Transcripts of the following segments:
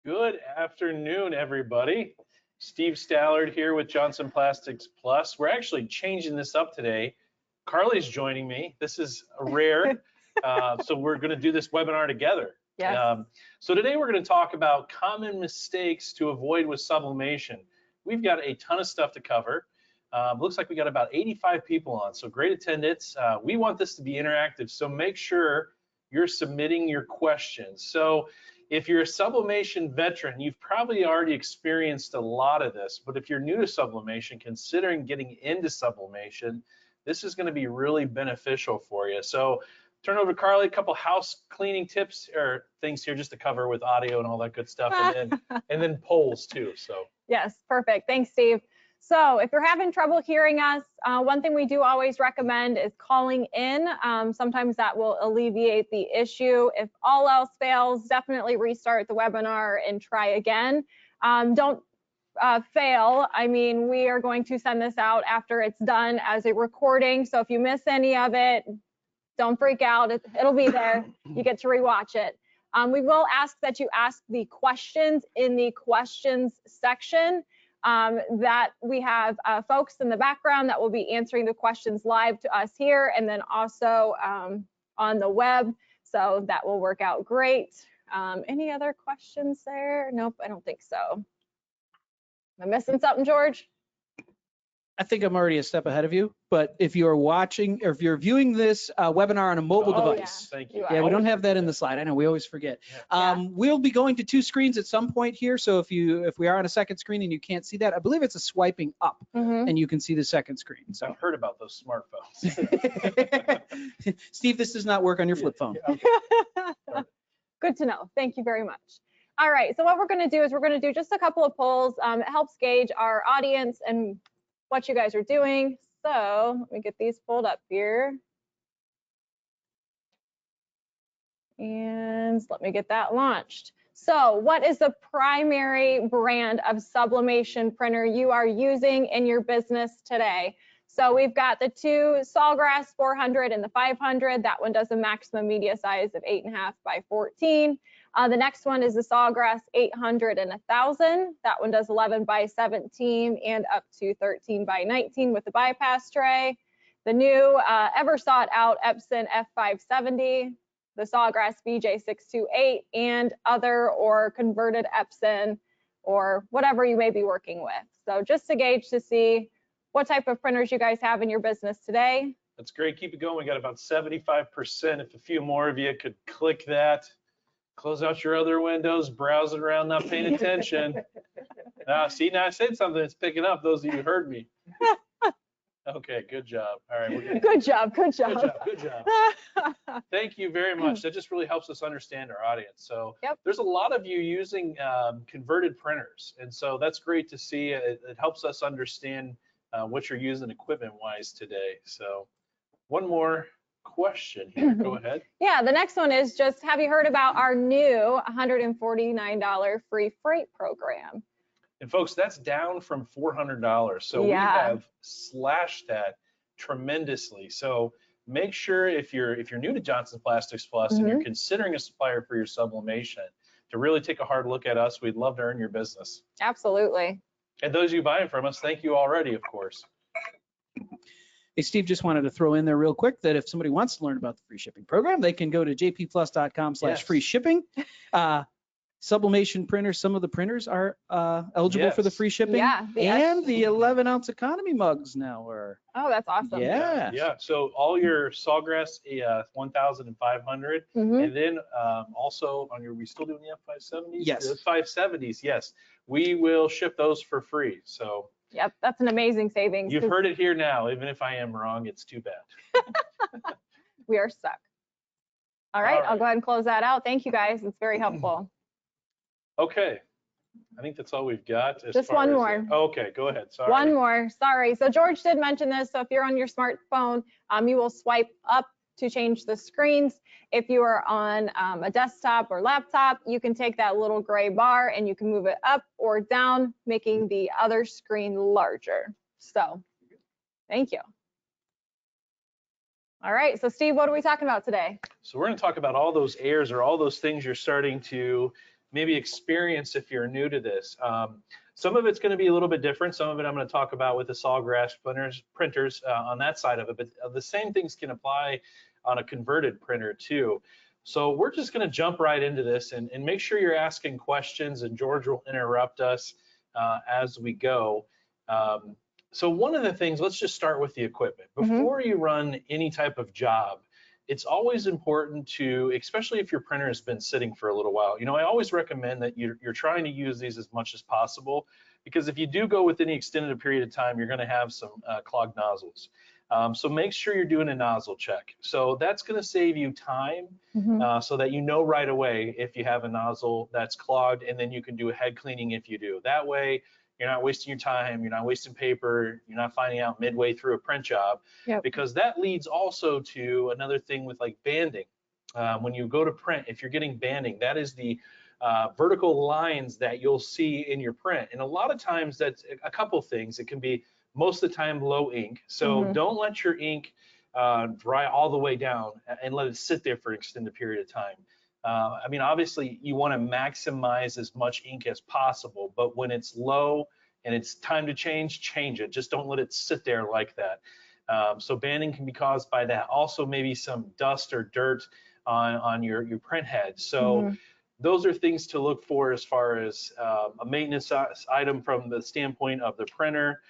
Good afternoon, everybody. Steve Stallard here with Johnson Plastics Plus. We're actually changing this up today. Karli's joining me. This is rare, so we're going to do this webinar together. Yes. So today we're going to talk about common mistakes to avoid with sublimation. We've got a ton of stuff to cover. Looks like we got about 85 people on, so great attendance. We want this to be interactive, so make sure you're submitting your questions. So if you're a sublimation veteran, you've probably already experienced a lot of this, but if you're new to sublimation, considering getting into sublimation, this is going to be really beneficial for you. So turn over to Karli, a couple house cleaning tips or things here just to cover with audio and all that good stuff, and then polls too. So yes, perfect. Thanks, Steve. So if you're having trouble hearing us, one thing we do always recommend is calling in. Sometimes that will alleviate the issue. If all else fails, definitely restart the webinar and try again. Don't fail. I mean, we are going to send this out after it's done as a recording. So if you miss any of it, don't freak out. It'll be there. You get to rewatch it. We will ask that you ask the questions in the questions section. That we have folks in the background that will be answering the questions live to us here and then also on the web. So that will work out great. Any other questions there? Nope, I don't think so. Am I missing something, George? I think I'm already a step ahead of you, but if you're watching or if you're viewing this webinar on a mobile device, thank you. Yeah, we don't have that in the slide. I know we always forget. We'll be going to two screens at some point here. So if we are on a second screen and you can't see that, I believe it's a swiping up and you can see the second screen. So I've heard about those smartphones. Steve, this does not work on your flip phone. Okay. Good to know. Thank you very much. All right, so what we're going to do is we're going to do just a couple of polls. It helps gauge our audience and what you guys are doing. So let me get these pulled up here. And let me get that launched. So what is the primary brand of sublimation printer you are using in your business today? So we've got the two Sawgrass 400 and the 500. That one does a maximum media size of 8.5 by 14. The next one is the Sawgrass 800 and 1000. That one does 11 by 17 and up to 13 by 19 with the bypass tray. The new ever sought out Epson F570, the Sawgrass BJ628, and other or converted Epson or whatever you may be working with. So just to gauge to see what type of printers you guys have in your business today. That's great. Keep it going. We got about 75%. If a few more of you could click that. Close out your other windows, browsing around, not paying attention. See, now I said something that's picking up. Those of you who heard me. Okay, good job. All right, we're good. Good job, good job. Good job, good job. Thank you very much. That just really helps us understand our audience. So there's a lot of you using converted printers, and so that's great to see. It helps us understand what you're using equipment-wise today. So one more question here. Go ahead. Yeah, the next one is just, have you heard about our new $149 free freight program? And folks, that's down from $400. So we have slashed that tremendously. So make sure if you're new to Johnson Plastics Plus and you're considering a supplier for your sublimation, to really take a hard look at us. We'd love to earn your business. Absolutely. And those of you buying from us, thank you already, of course. Hey, Steve, just wanted to throw in there real quick that if somebody wants to learn about the free shipping program, they can go to jpplus.com/free shipping. Sublimation printers, some of the printers are eligible for the free shipping. Yeah. And the 11-ounce economy mugs now are. Oh, that's awesome. Yeah. Yeah. So all your Sawgrass 1000 and 500, and then also on your, we still doing the F570s? Yes. The 570s, yes. We will ship those for free. So. Yep, that's an amazing savings. You've heard it here now. Even if I am wrong, it's too bad. We are stuck. All right, I'll go ahead and close that out. Thank you guys. It's very helpful. Okay. I think that's all we've got. Just one more. Okay, go ahead. Sorry. One more. Sorry. So George did mention this. So if you're on your smartphone, you will swipe up to change the screens. If you are on a desktop or laptop, you can take that little gray bar and you can move it up or down, making the other screen larger. So thank you. All right, so Steve, what are we talking about today? So we're going to talk about all those errors or all those things you're starting to maybe experience if you're new to this. Some of it's going to be a little bit different. Some of it I'm going to talk about with the Sawgrass printers on that side of it, but the same things can apply on a converted printer too. So we're just going to jump right into this and make sure you're asking questions, and George will interrupt us as we go. So one of the things, let's just start with the equipment. Before you run any type of job, it's always important to, especially if your printer has been sitting for a little while, I always recommend that you're trying to use these as much as possible, because if you do go with any extended period of time, you're going to have some clogged nozzles. So make sure you're doing a nozzle check. So that's going to save you time, so that you know right away if you have a nozzle that's clogged, and then you can do a head cleaning if you do. That way, you're not wasting your time, you're not wasting paper, you're not finding out midway through a print job, because that leads also to another thing with like banding. When you go to print, if you're getting banding, that is the vertical lines that you'll see in your print. And a lot of times that's a couple things. It can be most of the time low ink. So don't let your ink dry all the way down and let it sit there for an extended period of time. I mean, obviously you want to maximize as much ink as possible, but when it's low and it's time to change it. Just don't let it sit there like that. So banding can be caused by that. Also, maybe some dust or dirt on your print head. So those are things to look for as far as a maintenance item from the standpoint of the printer.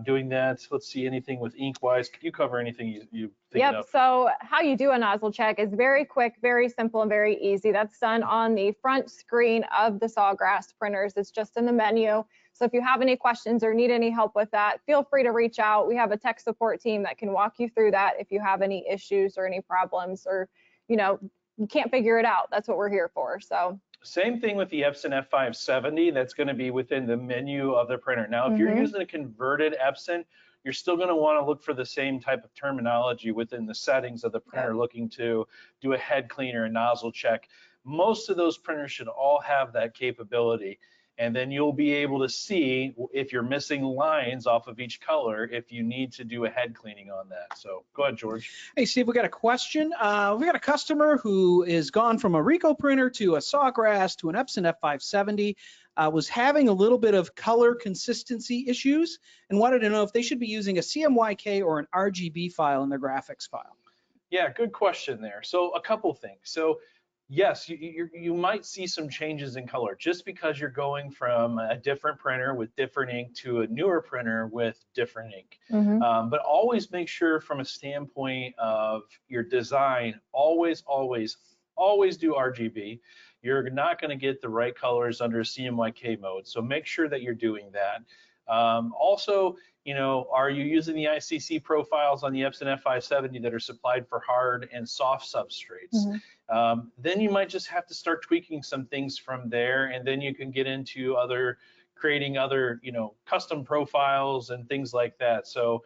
Doing that. Let's see, anything with ink wise. Can you cover anything you think of? So how you do a nozzle check is very quick, very simple, and very easy. That's done on the front screen of the Sawgrass printers. It's just in the menu. So if you have any questions or need any help with that, feel free to reach out. We have a tech support team that can walk you through that if you have any issues or any problems, or you can't figure it out. That's what we're here for. So same thing with the Epson F570. That's going to be within the menu of the printer. Now, if you're using a converted Epson, you're still going to want to look for the same type of terminology within the settings of the printer, looking to do a head cleaner, a nozzle check. Most of those printers should all have that capability. And then you'll be able to see if you're missing lines off of each color, if you need to do a head cleaning on that. So go ahead, George. Hey, Steve, we got a question. We got a customer who is gone from a Ricoh printer to a Sawgrass to an Epson F570, was having a little bit of color consistency issues and wanted to know if they should be using a CMYK or an RGB file in their graphics file. Yeah, good question there. So a couple things. So yes, you might see some changes in color just because you're going from a different printer with different ink to a newer printer with different ink. But always make sure, from a standpoint of your design, always do RGB. You're not going to get the right colors under CMYK mode, so make sure that you're doing that. Also, are you using the ICC profiles on the Epson F570 that are supplied for hard and soft substrates? Then you might just have to start tweaking some things from there, and then you can get into creating other, custom profiles and things like that. So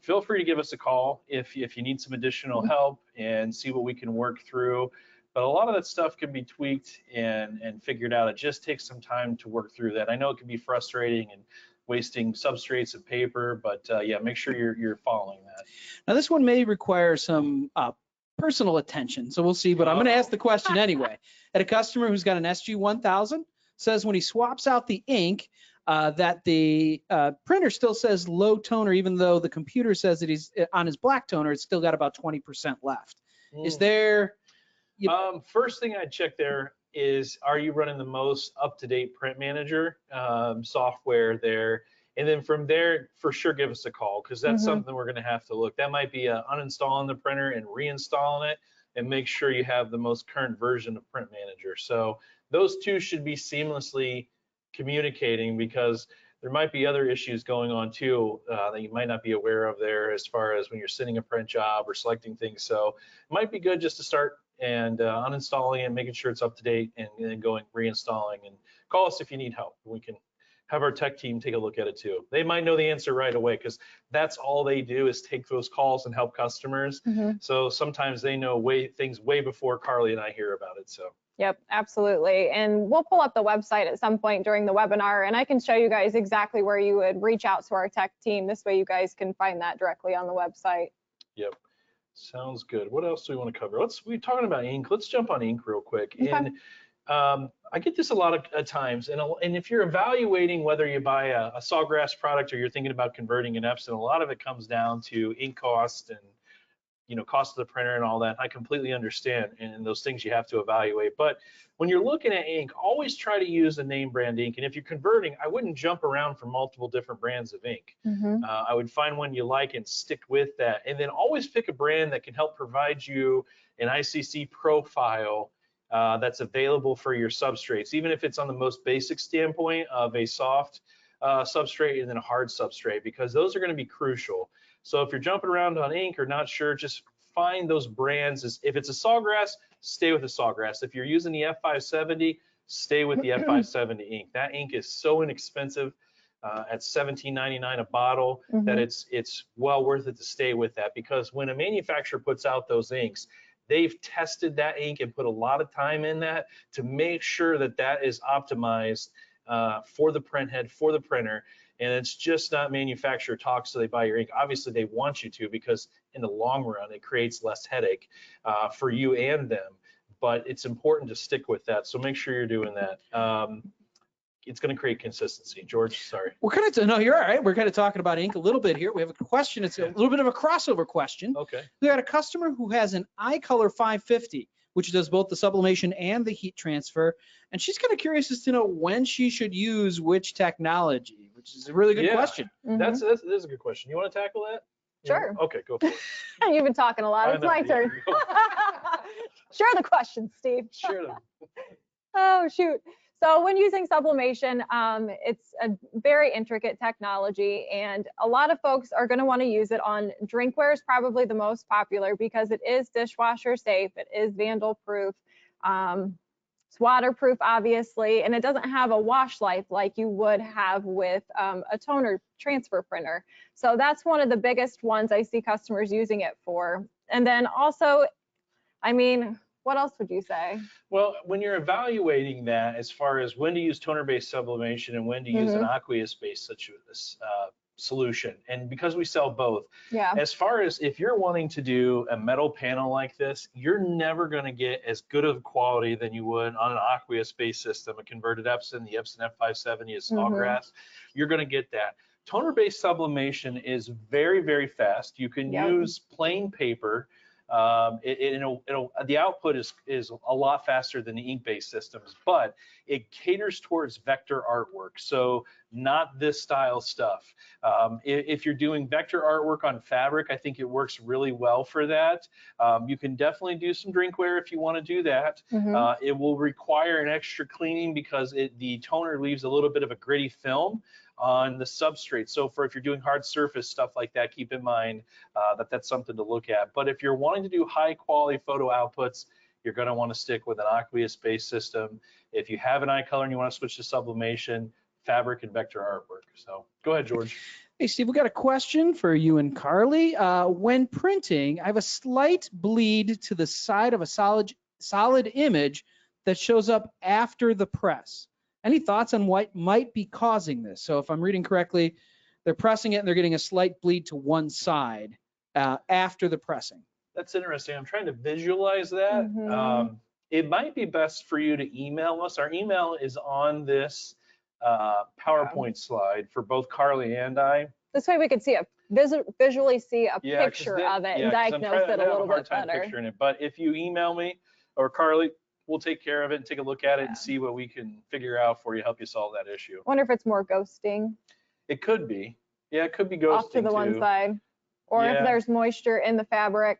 feel free to give us a call if you need some additional help and see what we can work through. But a lot of that stuff can be tweaked and figured out. It just takes some time to work through that. I know it can be frustrating and wasting substrates and paper, but yeah, make sure you're following that. Now this one may require some personal attention, so we'll see, but I'm going to ask the question anyway. At a customer who's got an SG-1000, says when he swaps out the ink, that the printer still says low toner, even though the computer says that he's on his black toner, it's still got about 20% left. Is there... First thing I'd check there is, are you running the most up-to-date print manager software there? And then from there, for sure, give us a call, because that's something we're going to have to look. That might be uninstalling the printer and reinstalling it, and make sure you have the most current version of Print Manager. So those two should be seamlessly communicating, because there might be other issues going on too that you might not be aware of there, as far as when you're sending a print job or selecting things. So it might be good just to start and uninstalling it, making sure it's up to date, and then reinstalling. And call us if you need help. We can have our tech team take a look at it too. They might know the answer right away, because that's all they do is take those calls and help customers. So sometimes they know things way before Karli and I hear about it. So. Yep, absolutely. And we'll pull up the website at some point during the webinar, and I can show you guys exactly where you would reach out to our tech team. This way you guys can find that directly on the website. Yep. Sounds good. What else do we want to cover? We're talking about ink. Let's jump on ink real quick. Okay. And I get this a lot of times, and if you're evaluating whether you buy a Sawgrass product or you're thinking about converting an Epson, a lot of it comes down to ink cost and cost of the printer and all that. I completely understand, and those things you have to evaluate. But when you're looking at ink, always try to use a name brand ink. And if you're converting, I wouldn't jump around for multiple different brands of ink. I would find one you like and stick with that. And then always pick a brand that can help provide you an ICC profile that's available for your substrates, even if it's on the most basic standpoint of a soft substrate and then a hard substrate, because those are going to be crucial. So if you're jumping around on ink or not sure, just find those brands. If it's a Sawgrass, stay with the Sawgrass. If you're using the F570, stay with the F570 ink. That ink is so inexpensive at $17.99 a bottle that it's well worth it to stay with that, because when a manufacturer puts out those inks, they've tested that ink and put a lot of time in that to make sure that that is optimized for the print head, for the printer. And it's just not manufacturer talk, so they buy your ink. Obviously, they want you to, because in the long run, it creates less headache for you and them. But it's important to stick with that, so make sure you're doing that. It's going to create consistency. George, sorry. We're kind of, no, you're all right. We're kind of talking about ink a little bit here. We have a question. It's a little bit of a crossover question. Okay. We got a customer who has an iColor 550, which does both the sublimation and the heat transfer. And she's kind of curious as to know when she should use which technology, which is a really good question. That's a good question. You want to tackle that? Sure. Okay, go for it. You've been talking a lot. It's my turn. Share the question, Steve. Share them. Oh, shoot. So when using sublimation, it's a very intricate technology, and a lot of folks are going to want to use it on drinkware. Is probably the most popular because it is dishwasher safe, it is vandal proof, it's waterproof, obviously, and it doesn't have a wash life like you would have with a toner transfer printer. So that's one of the biggest ones I see customers using it for. And then also, I mean, what else would you say? Well, when you're evaluating that, as far as when to use toner-based sublimation and when to use an aqueous-based solution, and because we sell both, as far as if you're wanting to do a metal panel like this, you're never going to get as good of quality than you would on an aqueous-based system, a converted Epson, the Epson F570 is Sawgrass. You're going to get that. Toner-based sublimation is very, very fast. You can use plain paper. The output is a lot faster than the ink-based systems, but it caters towards vector artwork, so not this style stuff. If you're doing vector artwork on fabric, I think it works really well for that. You can definitely do some drinkware if you want to do that. It will require an extra cleaning because the toner leaves a little bit of a gritty film on the substrate. So if you're doing hard surface stuff like that, keep in mind that's something to look at. But if you're wanting to do high quality photo outputs, you're going to want to stick with an aqueous-based system. If you have an iColor and you want to switch to sublimation, fabric and vector artwork. So go ahead, George. Hey, Steve, we got a question for you and Karli. When printing, I have a slight bleed to the side of a solid image that shows up after the press. Any thoughts on what might be causing this? So if I'm reading correctly, they're pressing it and they're getting a slight bleed to one side after the pressing. That's interesting. I'm trying to visualize that. It might be best for you to email us. Our email is on this PowerPoint slide for both Karli and I. This way we could see visually see a picture of it and diagnose it a little bit better. But if you email me or Karli, we'll take care of it and take a look at it and see what we can figure out for you, help you solve that issue. I wonder if it's more ghosting. It could be. Yeah, it could be ghosting off to the one side. Or if there's moisture in the fabric.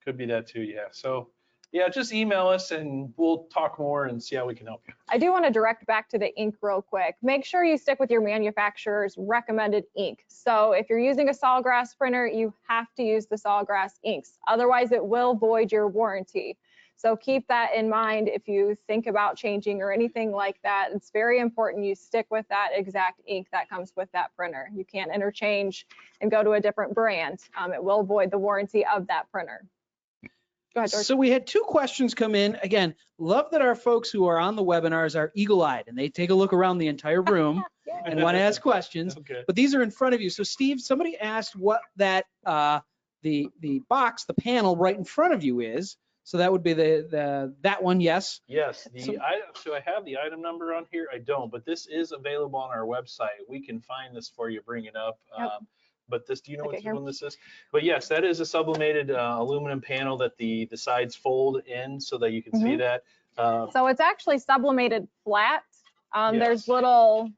Could be that too, yeah. So yeah, just email us and we'll talk more and see how we can help you. I do want to direct back to the ink real quick. Make sure you stick with your manufacturer's recommended ink. So if you're using a Sawgrass printer, you have to use the Sawgrass inks. Otherwise, it will void your warranty. So keep that in mind if you think about changing or anything like that. It's very important you stick with that exact ink that comes with that printer. You can't interchange and go to a different brand. It will void the warranty of that printer. Go ahead, George. So we had two questions come in. Again, love that our folks who are on the webinars are eagle-eyed and they take a look around the entire room and want to ask questions. But these are in front of you. So Steve, somebody asked what that the box, the panel right in front of you is. So that would be that one, yes. Yes, so I have the item number on here. I don't, but this is available on our website. We can find this for you, bring it up. Yep. But this, do you know Okay, which here. one this is? But yes, that is a sublimated aluminum panel that the sides fold in so that you can see that. So it's actually sublimated flat. There's Yes. little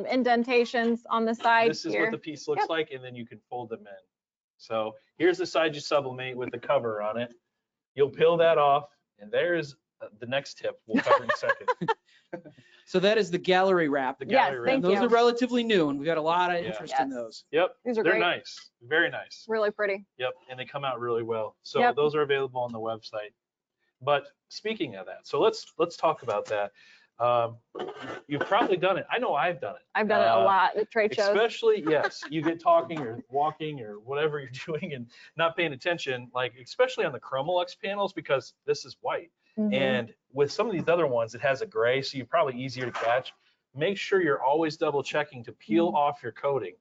indentations on the side This is here. what the piece looks like, and then you can fold them in. So here's the side you sublimate with the cover on it. You'll peel that off, and there's the next tip we'll cover in a second. So that is the gallery wrap. The gallery wrap. thank Those you. are relatively new, and we've got a lot of Yeah. interest in Yes. those. Yep, These are they're great. nice, very nice. Really pretty. Yep, and they come out really well. So Yep. those are available on the website. But speaking of that, so let's talk about that. You've probably done it. I know I've done it. I've done it a lot at trade shows. Especially, yes, you get talking or walking or whatever you're doing and not paying attention, like especially on the Chromolux panels, because this is white. And with some of these other ones, it has a gray, so you're probably easier to catch. Make sure you're always double checking to peel off your coating.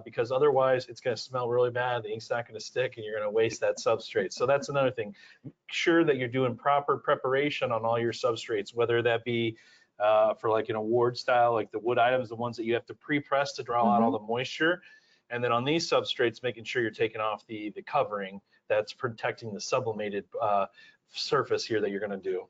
Because otherwise it's going to smell really bad, the ink's not going to stick, and you're going to waste that substrate. So that's another thing. Make sure that you're doing proper preparation on all your substrates, whether that be for like an award style, like the wood items, the ones that you have to pre-press to draw out all the moisture. And then on these substrates, making sure you're taking off the covering that's protecting the sublimated surface here that you're going to do.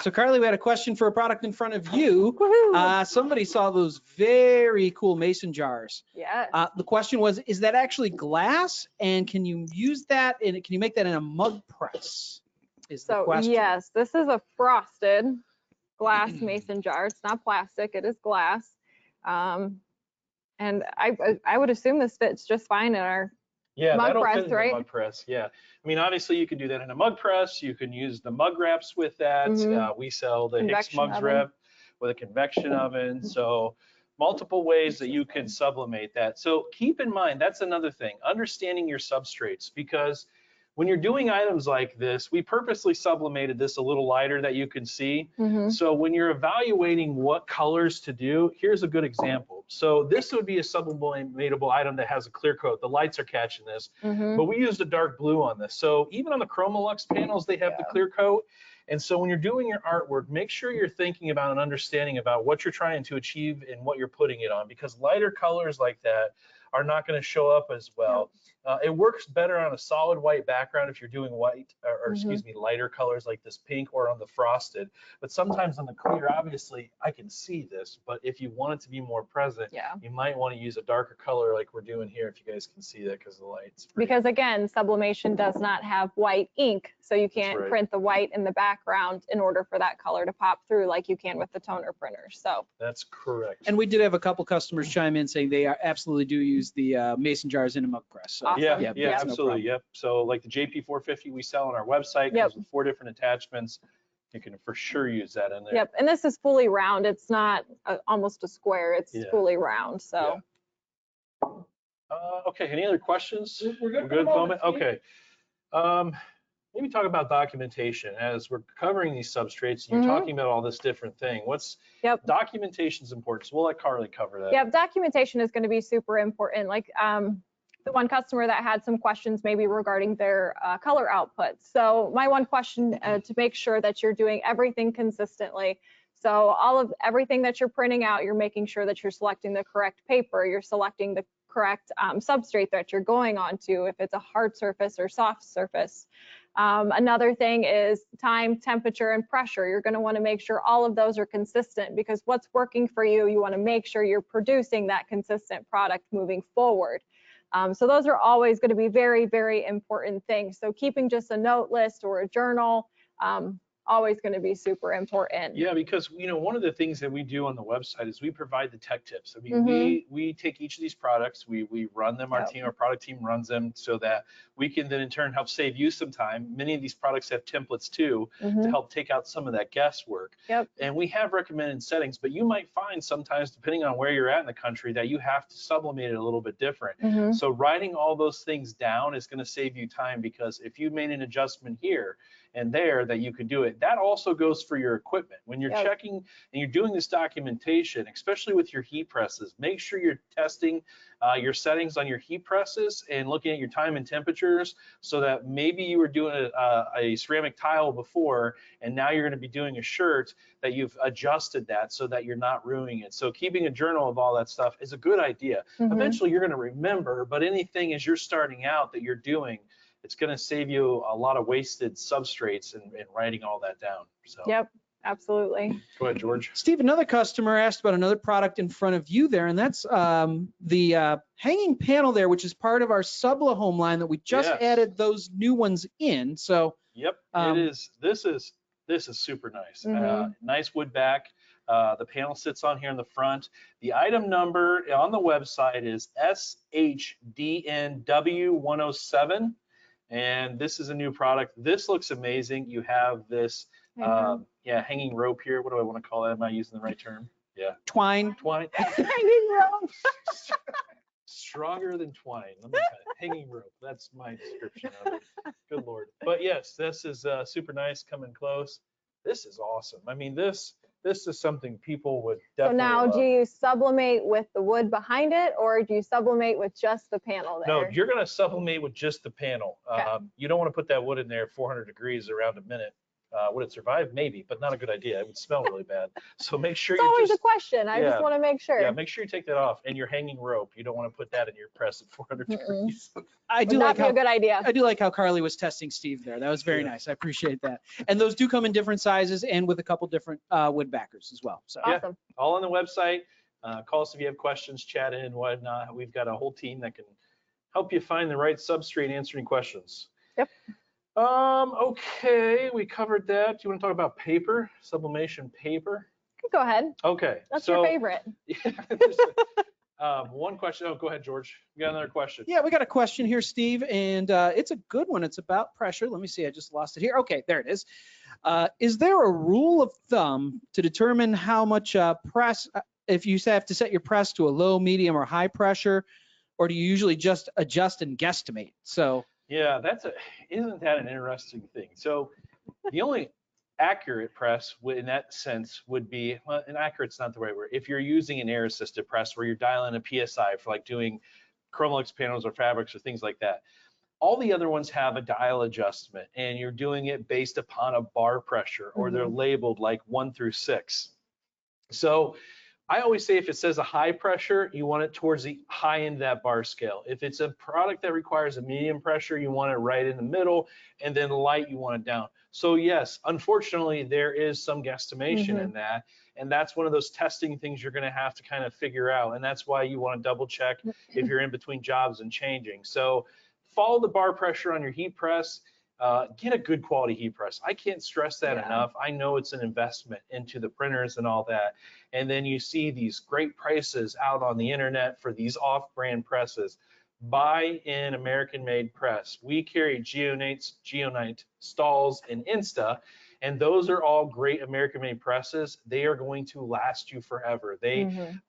So Karli, we had a question for a product in front of you. Woohoo. Somebody saw those very cool mason jars. Yeah. The question was, is that actually glass? And can you use that, and can you make that in a mug press? Is the So question. yes, this is a frosted glass mason jar. It's not plastic, it is glass. And I would assume this fits just fine in our Yeah, mug that'll press, fit in right? the mug press. Yeah, I mean, obviously you can do that in a mug press. You can use the mug wraps with that. We sell the Hicks Convection mugs oven. wrap with a convection oven. So multiple ways that you can sublimate that. So keep in mind, that's another thing, understanding your substrates, because when you're doing items like this, we purposely sublimated this a little lighter that you can see. So when you're evaluating what colors to do, here's a good example. So this would be a sublimatable item that has a clear coat. The lights are catching this, but we used a dark blue on this. So even on the Chromolux panels, they have the clear coat. And so when you're doing your artwork, make sure you're thinking about and understanding about what you're trying to achieve and what you're putting it on, because lighter colors like that are not going to show up as well. It works better on a solid white background if you're doing white, or excuse me, lighter colors like this pink or on the frosted. But sometimes on the clear, obviously, I can see this, but if you want it to be more present, you might want to use a darker color like we're doing here, if you guys can see that because of the lights. Because again, sublimation does not have white ink, so you can't print the white in the background in order for that color to pop through like you can with the toner printers. So that's correct. And we did have a couple customers chime in saying they absolutely do use the mason jars in a mug press. So, Awesome. Yeah, Yeah, absolutely. Yep. So like the JP 450 we sell on our website, comes with 4 different attachments. You can for sure use that in there. Yep. And this is fully round. It's not almost a square. It's fully round. So. Okay. Any other questions? We're good. We're good at the moment. Okay. Maybe talk about documentation as we're covering these substrates. And you're talking about all this different thing. What's documentation is important. So we'll let Karli cover that. Yep. Documentation is going to be super important. Like the one customer that had some questions maybe regarding their color outputs. So my one question to make sure that you're doing everything consistently. So everything that you're printing out, you're making sure that you're selecting the correct paper, you're selecting the correct substrate that you're going onto, if it's a hard surface or soft surface. Another thing is time, temperature, and pressure. You're going to want to make sure all of those are consistent, because what's working for you, you want to make sure you're producing that consistent product moving forward. So those are always going to be very, very important things. So keeping just a note list or a journal, always going to be super important. Yeah, because one of the things that we do on the website is we provide the tech tips. I mean, we take each of these products, we run them, our product team runs them, so that we can then in turn help save you some time. Many of these products have templates too to help take out some of that guesswork. And we have recommended settings, but you might find sometimes, depending on where you're at in the country, that you have to sublimate it a little bit different. So writing all those things down is going to save you time, because if you made an adjustment here and there that you could do it. That also goes for your equipment. When you're checking and you're doing this documentation, especially with your heat presses, make sure you're testing your settings on your heat presses and looking at your time and temperatures, so that maybe you were doing a ceramic tile before and now you're going to be doing a shirt, that you've adjusted that so that you're not ruining it. So keeping a journal of all that stuff is a good idea. Eventually you're going to remember, but anything as you're starting out that you're doing, it's going to save you a lot of wasted substrates and writing all that down. So. Yep, absolutely. Go ahead, George. Steve, another customer asked about another product in front of you there, and that's the hanging panel there, which is part of our Sublahome line that we just added those new ones in. So. Yep, it is. This is super nice. Nice wood back. The panel sits on here in the front. The item number on the website is SHDNW107. And this is a new product. This looks amazing. You have this, hanging rope here. What do I want to call that? Am I using the right term? Yeah. Twine. Hanging rope. Stronger than twine. Let me tell you. Hanging rope. That's my description of it. Good Lord. But yes, this is super nice, coming close. This is awesome. I mean, this is something people would definitely So now, love. do you sublimate with the wood behind it, or do you sublimate with just the panel there? No, you're going to sublimate with just the panel. Okay. You don't want to put that wood in there 400 degrees around a minute. Would it survive? Maybe, but not a good idea. It would smell really bad. So make sure It's you always just, a question. I just want to make sure. yeah, make sure you take that off. And your hanging rope, you don't want to put that in your press at 400 degrees. I do Would like not be a good idea. I do like how Karli was testing Steve there. That was very nice. I appreciate that. And those do come in different sizes and with a couple different wood backers as well. So Awesome. All on the website. Call us if you have questions, chat in, whatnot. We've got a whole team that can help you find the right substrate and answer any questions. Yep. Okay, we covered that. Do you want to talk about paper, sublimation paper? Go ahead. Okay. That's your favorite. One question. Oh, go ahead, George. We got another question. yeah, we got a question here, Steve, and it's a good one. It's about pressure. Let me see. I just lost it here. Okay, there it is. Is there a rule of thumb to determine how much press, if you have to set your press to a low, medium, or high pressure, or do you usually just adjust and guesstimate? So. Yeah, isn't that an interesting thing? So the only accurate press in that sense would be, well, and accurate's not the right word. If you're using an air assisted press where you're dialing a PSI for like doing Chromalex panels or fabrics or things like that. All the other ones have a dial adjustment and you're doing it based upon a bar pressure, or they're labeled like 1 through 6. So I always say if it says a high pressure, you want it towards the high end of that bar scale. If it's a product that requires a medium pressure, you want it right in the middle, and then light, you want it down. So yes, unfortunately, there is some guesstimation in that, and that's one of those testing things you're gonna have to kind of figure out, and that's why you wanna double check if you're in between jobs and changing. So follow the bar pressure on your heat press. Get a good quality heat press. I can't stress that enough. I know it's an investment into the printers and all that. And then you see these great prices out on the internet for these off-brand presses. Buy an American-made press. We carry Geonite, Stalls, and Insta, and those are all great American-made presses. They are going to last you forever.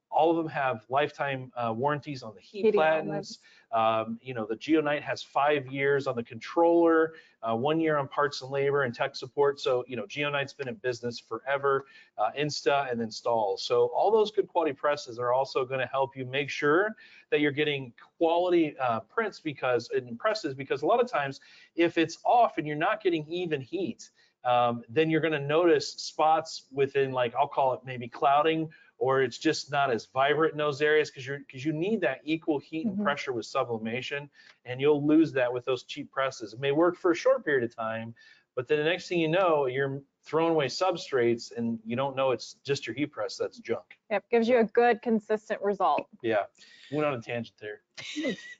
All of them have lifetime warranties on the heat platens. You know, the Geonite has 5 years on the controller, 1 year on parts and labor and tech support. So, you know, Geonite's been in business forever, Insta and then Stalls. So all those good quality presses are also going to help you make sure that you're getting quality presses, because a lot of times if it's off and you're not getting even heat, then you're going to notice spots within, like, I'll call it maybe clouding, or it's just not as vibrant in those areas, because you need that equal heat and pressure with sublimation, and you'll lose that with those cheap presses. It may work for a short period of time, but then the next thing you know, you're throwing away substrates and you don't know it's just your heat press that's junk. Yep, gives you a good, consistent result. Yeah, went on a tangent there.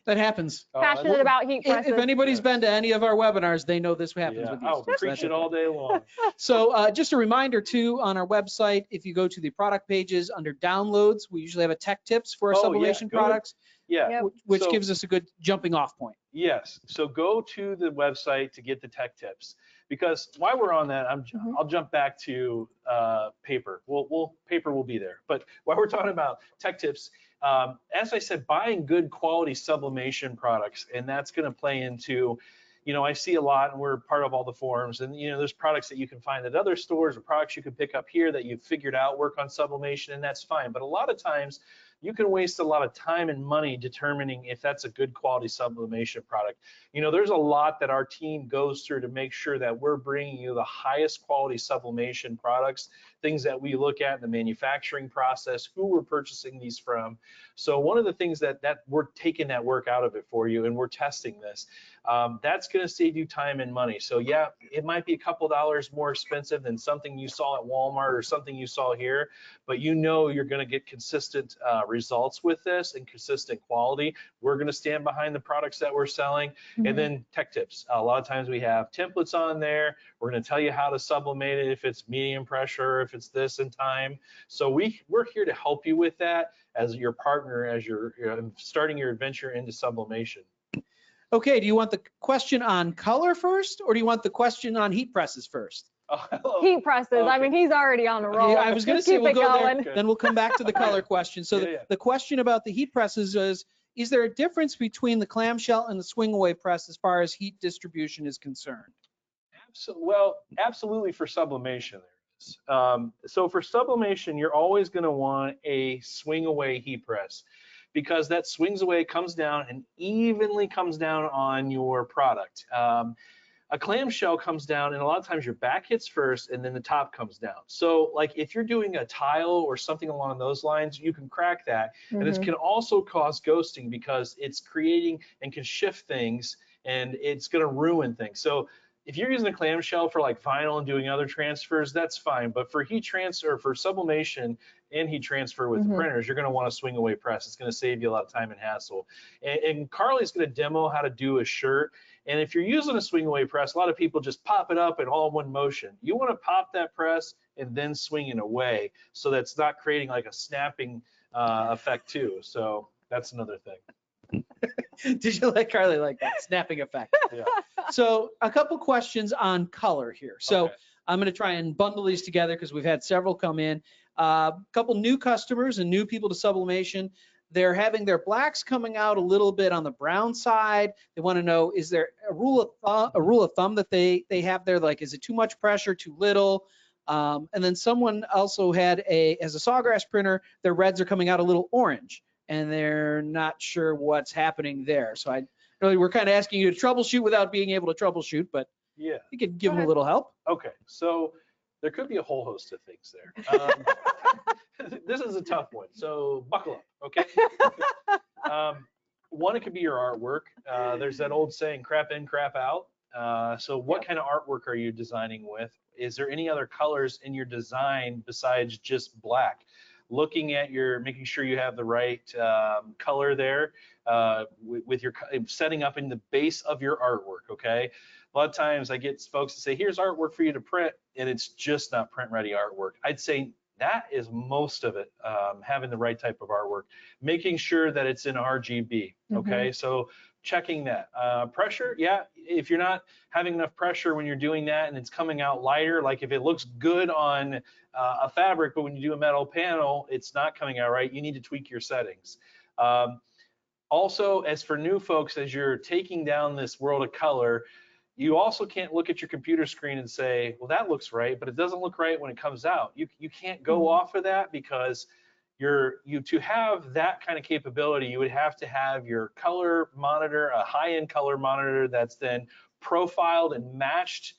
That happens. Passionate about heat presses. If anybody's been to any of our webinars, they know this happens with these. I'll preach it all day long. So just a reminder too, on our website, if you go to the product pages under downloads, we usually have a tech tips for our sublimation products, which gives us a good jumping off point. Yes, so go to the website to get the tech tips, because while we're on that, I'll jump back to paper. Paper will be there, but while we're talking about tech tips, as I said, buying good quality sublimation products, and that's going to play into, you know, I see a lot, and we're part of all the forums, and, you know, there's products that you can find at other stores or products you can pick up here that you've figured out work on sublimation, and that's fine. But a lot of times you can waste a lot of time and money determining if that's a good quality sublimation product. You know, there's a lot that our team goes through to make sure that we're bringing you the highest quality sublimation products, things that we look at in the manufacturing process, who we're purchasing these from. So one of the things that we're taking that work out of it for you, and we're testing this, that's going to save you time and money. So yeah, it might be a couple dollars more expensive than something you saw at Walmart or something you saw here, but you know you're going to get consistent results with this and consistent quality. We're going to stand behind the products that we're selling. And then tech tips. A lot of times we have templates on there. We're going to tell you how to sublimate it, if it's medium pressure, if it's this in time. So we're here to help you with that as your partner, as you're starting your adventure into sublimation. Okay, do you want the question on color first, or do you want the question on heat presses first? Heat presses. Okay. I mean, he's already on a roll. I was going to Just say keep we'll it go going. there, then we'll come back to the color question. So the question about the heat presses is there a difference between the clamshell and the swing away press as far as heat distribution is concerned? Well, absolutely for sublimation there is. So for sublimation, you're always going to want a swing away heat press, because that swings away, comes down, and evenly comes down on your product. A clamshell comes down, and a lot of times your back hits first and then the top comes down. So like if you're doing a tile or something along those lines, you can crack that. And it can also cause ghosting because it's creating and can shift things, and it's going to ruin things. So if you're using a clamshell for like vinyl and doing other transfers, that's fine. But for heat transfer, for sublimation and heat transfer with the printers, you're going to want a swing away press. It's going to save you a lot of time and hassle. And Karli's going to demo how to do a shirt. And if you're using a swing away press, a lot of people just pop it up in all in one motion. You want to pop that press and then swing it away, so that's not creating like a snapping effect too. So that's another thing. Did you let Karli like that snapping effect? Yeah. So a couple questions on color here. So Okay. I'm going to try and bundle these together because we've had several come in. A couple new customers and new people to sublimation. They're having their blacks coming out a little bit on the brown side. They want to know, is there a rule of thumb that they have there? Like, is it too much pressure, too little? And then someone also had as a sawgrass printer, their reds are coming out a little orange, and they're not sure what's happening there. So we're kind of asking you to troubleshoot without being able to troubleshoot, but Yeah. you could give them a little help. Okay. So there could be a whole host of things there. This is a tough one, so buckle up, okay? One, it could be your artwork. There's that old saying, crap in, crap out. So what kind of artwork are you designing with? Is there any other colors in your design besides just black? Looking at making sure you have the right color there with your setting up in the base of your artwork, okay? A lot of times I get folks to say, here's artwork for you to print, and it's just not print ready artwork. I'd say that is most of it, having the right type of artwork, making sure that it's in RGB, okay? So checking that. Pressure, yeah, if you're not having enough pressure when you're doing that and it's coming out lighter, like if it looks good on a fabric, but when you do a metal panel, it's not coming out right, you need to tweak your settings. Also, as for new folks, as you're taking down this world of color, you also can't look at your computer screen and say, well, that looks right, but it doesn't look right when it comes out. You can't go off of that, because to have that kind of capability, you would have to have your color monitor, a high-end color monitor that's then profiled and matched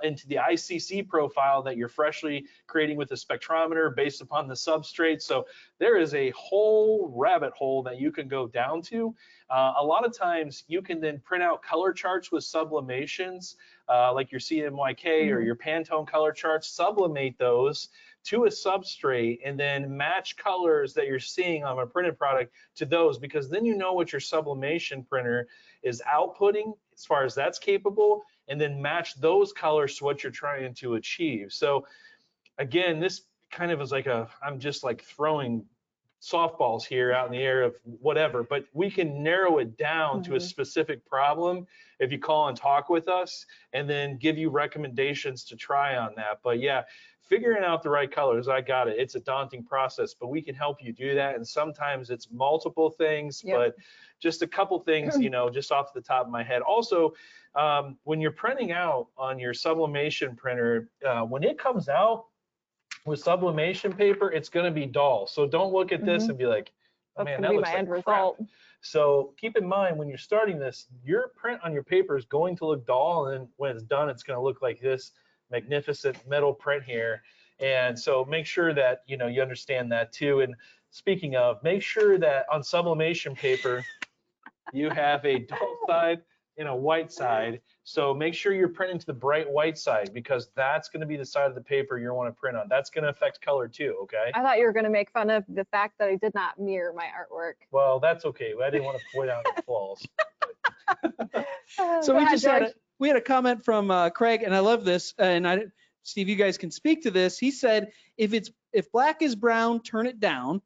into the ICC profile that you're freshly creating with a spectrometer based upon the substrate. So there is a whole rabbit hole that you can go down to. A lot of times you can then print out color charts with sublimations, like your CMYK or your Pantone color charts, sublimate those to a substrate, and then match colors that you're seeing on a printed product to those, because then you know what your sublimation printer is outputting as far as that's capable, and then match those colors to what you're trying to achieve. So again, this kind of is like I'm just like throwing softballs here out in the air of whatever, but we can narrow it down to a specific problem if you call and talk with us, and then give you recommendations to try on that. But yeah, figuring out the right colors, I got it. It's a daunting process, but we can help you do that. And sometimes it's multiple things, but just a couple things, you know, just off the top of my head. Also, when you're printing out on your sublimation printer, when it comes out with sublimation paper, it's going to be dull. So don't look at this and be like, oh, man, that looks like crap. So keep in mind when you're starting this, your print on your paper is going to look dull, and then when it's done, it's going to look like this magnificent metal print here. And so make sure that, you know, you understand that too. And speaking of, make sure that on sublimation paper, you have a dull side and a white side. So make sure you're printing to the bright white side, because that's going to be the side of the paper you want to print on. That's going to affect color too, okay? I thought you were going to make fun of the fact that I did not mirror my artwork. Well, that's okay. I didn't want to point out the flaws. So we had a comment from Craig, and I love this. And Steve, you guys can speak to this. He said, if black is brown, turn it down,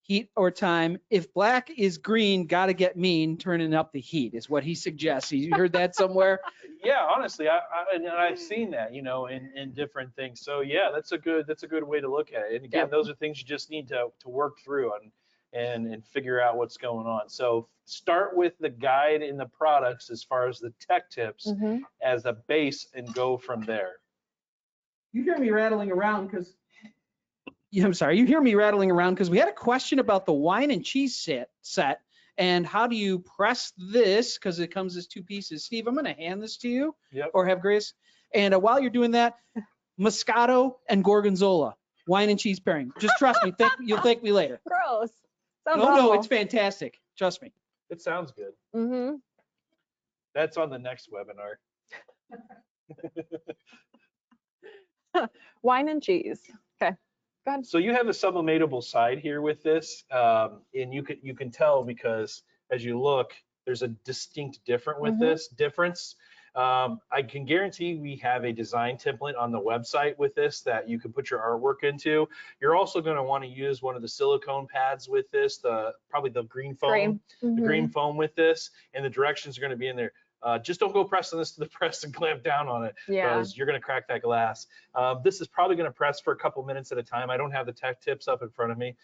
heat or time. If black is green, gotta get mean, turning up the heat is what he suggests. You heard that somewhere? Yeah, honestly, I've seen that, you know, in different things. So yeah, that's a good way to look at it. And again, those are things you just need to work through and figure out what's going on. So start with the guide in the products as far as the tech tips as a base, and go from there. You hear me rattling around because I'm sorry, you hear me rattling around because we had a question about the wine and cheese set and how do you press this, because it comes as two pieces. Steve, I'm going to hand this to you, or have Grace. And while you're doing that, Moscato and Gorgonzola, wine and cheese pairing. Just trust me, you'll thank me later. Gross. Sounds no, it's fantastic. Trust me. It sounds good. That's on the next webinar. Wine and cheese. Okay. Go ahead. So you have a sublimatable side here with this, and you can tell because as you look, there's a distinct difference. I can guarantee we have a design template on the website with this that you can put your artwork into. You're also going to want to use one of the silicone pads with this, probably the green foam, the green foam with this, and the directions are going to be in there. Just don't go pressing this to the press and clamp down on it, because you're going to crack that glass. This is probably going to press for a couple minutes at a time. I don't have the tech tips up in front of me.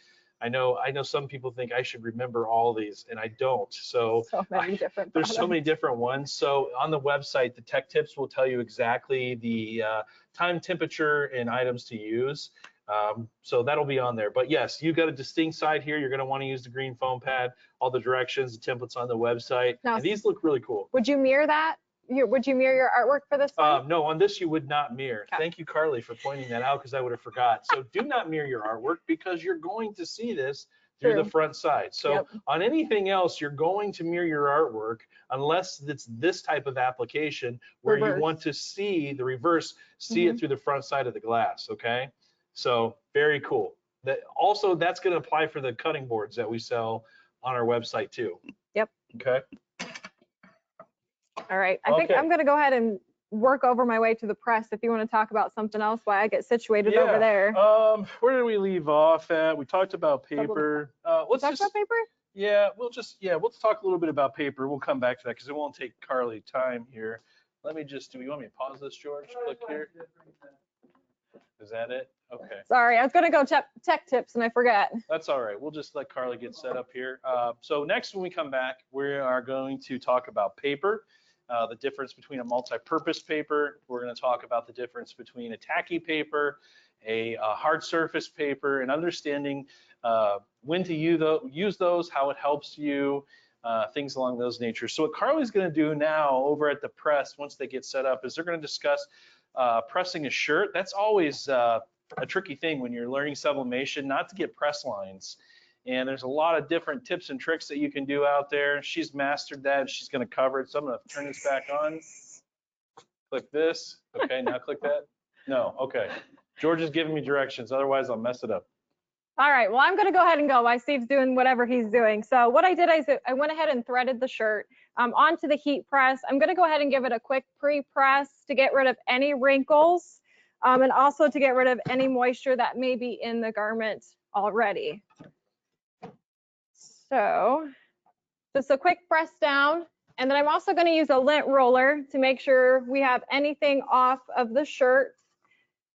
I know some people think I should remember all these, and I don't. So there's so many different ones. So on the website, the tech tips will tell you exactly the time, temperature, and items to use. So that'll be on there. But yes, you've got a distinct side here. You're going to want to use the green foam pad, all the directions, the templates on the website. Now, and these look really cool. Would you mirror that? Would you mirror your artwork for this one? No, on this you would not mirror. Okay. Thank you, Karli, for pointing that out, because I would have forgot. So do not mirror your artwork, because you're going to see this through the front side. So on anything else, you're going to mirror your artwork unless it's this type of application where you want to see the reverse, see it through the front side of the glass, okay? So very cool. That's going to apply for the cutting boards that we sell on our website too. Yep. Okay. All right. I think I'm going to go ahead and work over my way to the press if you want to talk about something else while I get situated over there. Where did we leave off at? We talked about paper. Let's talk about paper? Yeah, we'll talk a little bit about paper. We'll come back to that because it won't take Karli time here. Let me just you want me to pause this, George? Click here. Is that it? Okay. Sorry, I was going to go tech tips and I forgot. That's all right. We'll just let Karli get set up here. So next, when we come back, we are going to talk about paper, the difference between a multi-purpose paper. We're going to talk about the difference between a tacky paper, a hard surface paper, and understanding when to use those, how it helps you, things along those natures. So what Karli's going to do now over at the press, once they get set up, is they're going to discuss pressing a shirt. That's always a tricky thing when you're learning sublimation, not to get press lines. And there's a lot of different tips and tricks that you can do out there. She's mastered that, and she's going to cover it. So I'm going to turn this back on. Click this. Okay, now click that. No, okay. George is giving me directions. Otherwise, I'll mess it up. All right, well, I'm going to go ahead and go while Steve's doing whatever he's doing. So what I did is I went ahead and threaded the shirt onto the heat press. I'm going to go ahead and give it a quick pre-press to get rid of any wrinkles and also to get rid of any moisture that may be in the garment already. So just a quick press down. And then I'm also going to use a lint roller to make sure we have anything off of the shirt.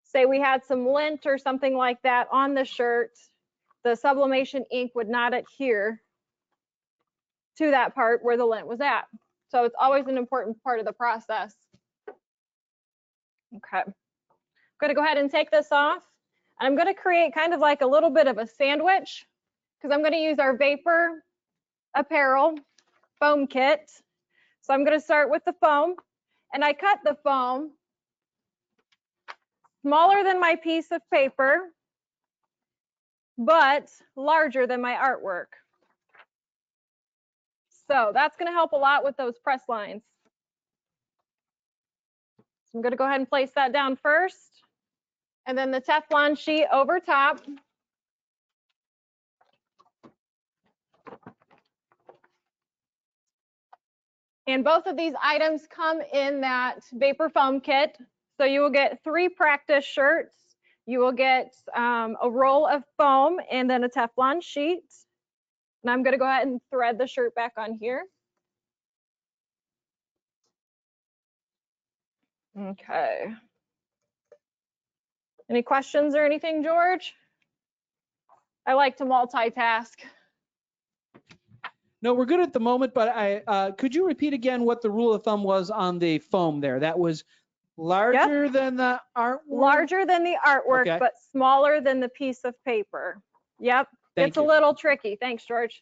Say we had some lint or something like that on the shirt, the sublimation ink would not adhere to that part where the lint was at. So it's always an important part of the process. Okay, I'm going to go ahead and take this off. And I'm going to create kind of like a little bit of a sandwich because I'm going to use our Vapor Apparel foam kit. So I'm going to start with the foam, and I cut the foam smaller than my piece of paper, but larger than my artwork. So that's going to help a lot with those press lines. So I'm going to go ahead and place that down first, and then the Teflon sheet over top. And both of these items come in that Vapor Foam kit. So you will get 3 practice shirts. You will get a roll of foam and then a Teflon sheet. And I'm going to go ahead and thread the shirt back on here. Okay. Any questions or anything, George? I like to multitask. No, we're good at the moment, but could you repeat again what the rule of thumb was on the foam there? That was larger than the artwork? Larger than the artwork, Okay. but smaller than the piece of paper. Yep, it's a little tricky. Thanks, George.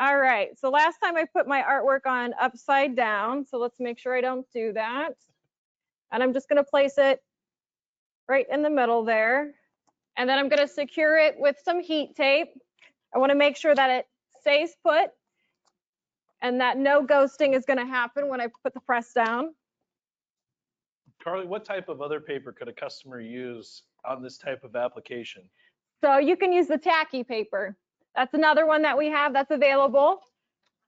All right, so last time I put my artwork on upside down, so let's make sure I don't do that. And I'm just gonna place it right in the middle there. And then I'm gonna secure it with some heat tape. I wanna make sure that it stays put and that no ghosting is gonna happen when I put the press down. Karli, what type of other paper could a customer use on this type of application? So you can use the tacky paper. That's another one that we have that's available.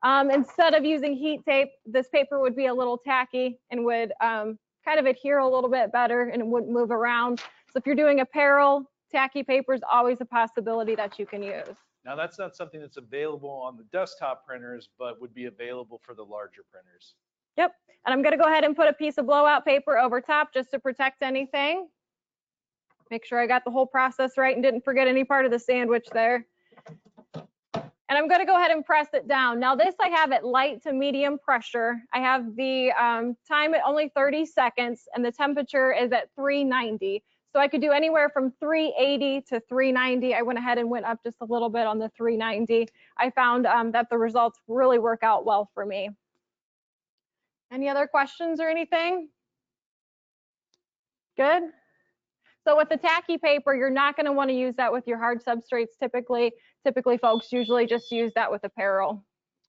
Instead of using heat tape, this paper would be a little tacky and would kind of adhere a little bit better and it wouldn't move around. So if you're doing apparel, tacky paper is always a possibility that you can use. Now that's not something that's available on the desktop printers, but would be available for the larger printers. Yep, and I'm gonna go ahead and put a piece of blowout paper over top just to protect anything. Make sure I got the whole process right and didn't forget any part of the sandwich there. And I'm gonna go ahead and press it down. Now this I have at light to medium pressure. I have the time at only 30 seconds and the temperature is at 390. So I could do anywhere from 380 to 390. I went ahead and went up just a little bit on the 390. I found that the results really work out well for me. Any other questions or anything? Good. So with the tacky paper, you're not going to want to use that with your hard substrates typically. Typically, folks usually just use that with apparel.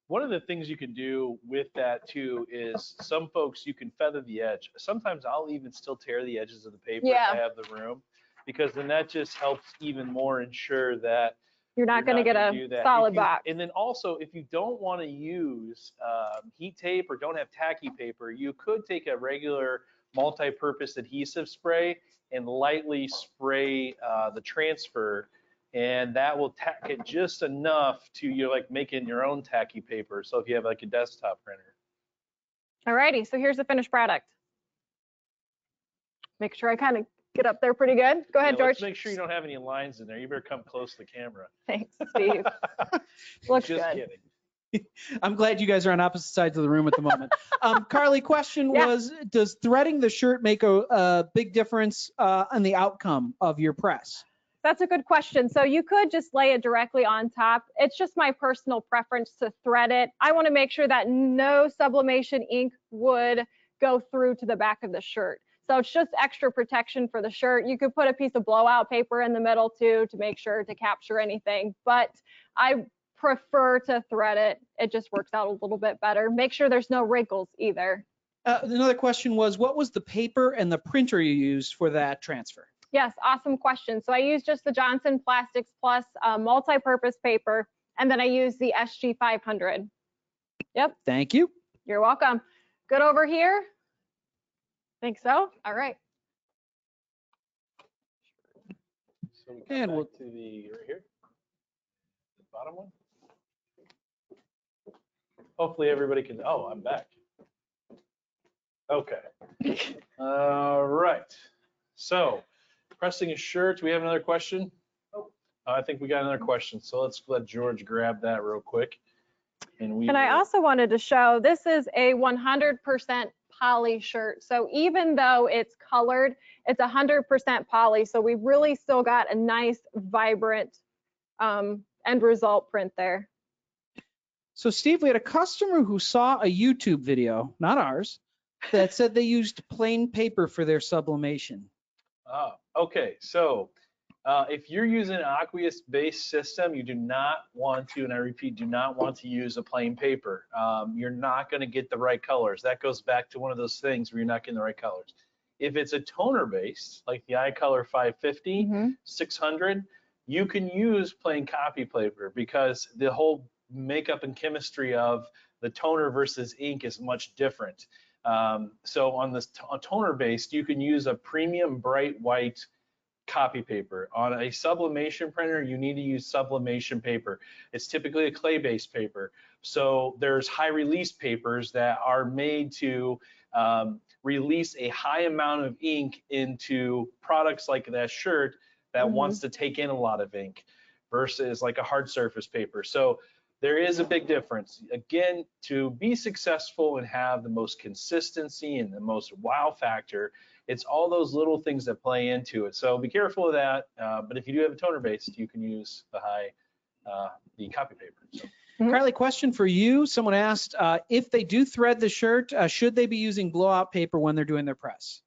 One of the things you can do with that too is some folks, you can feather the edge. Sometimes I'll even still tear the edges of the paper if I have the room, because then that just helps even more ensure that you're not going to get a solid box. And then also, if you don't want to use heat tape or don't have tacky paper, you could take a regular multi-purpose adhesive spray and lightly spray the transfer, and that will tack it just enough to you're like making your own tacky paper. So if you have like a desktop printer. Alrighty, so here's the finished product. Make sure I kind of get up there pretty good. Go ahead, George. Let's make sure you don't have any lines in there. You better come close to the camera. Thanks, Steve. Looks just good. Kidding. I'm glad you guys are on opposite sides of the room at the moment. Karli, question was, does threading the shirt make a big difference in the outcome of your press? That's a good question. So you could just lay it directly on top. It's just my personal preference to thread it. I want to make sure that no sublimation ink would go through to the back of the shirt. So it's just extra protection for the shirt. You could put a piece of blowout paper in the middle too to make sure to capture anything, but I prefer to thread it. It just works out a little bit better. Make sure there's no wrinkles either. Another question was, what was the paper and the printer you used for that transfer? Yes, awesome question. So I used just the Johnson Plastics Plus multi-purpose paper, and then I used the SG 500. Yep. Thank you. You're welcome. Good over here? Think so? All right. So we come back to the right here, the bottom one. Hopefully everybody can, oh, I'm back. Okay. All right. So pressing a shirt, do we have another question? I think we got another question. So let's let George grab that real quick. And I also wanted to show, this is a 100% poly shirt. So even though it's colored, it's 100% poly. So we really still got a nice, vibrant end result print there. So Steve, we had a customer who saw a YouTube video, not ours, that said they used plain paper for their sublimation. Okay, so if you're using an aqueous-based system, you do not want to, and I repeat, do not want to use a plain paper. You're not going to get the right colors. That goes back to one of those things where you're not getting the right colors. If it's a toner-based, like the iColor 550, 600, you can use plain copy paper because the whole makeup and chemistry of the toner versus ink is much different. So on this toner based, you can use a premium bright white copy paper. On a sublimation printer, you need to use sublimation paper. It's typically a clay-based paper. So there's high release papers that are made to release a high amount of ink into products like that shirt that wants to take in a lot of ink versus like a hard surface paper. So there is a big difference. Again, to be successful and have the most consistency and the most wow factor, it's all those little things that play into it. So be careful of that. But if you do have a toner based, you can use the copy paper. So. Karli, question for you. Someone asked if they do thread the shirt, should they be using blowout paper when they're doing their press?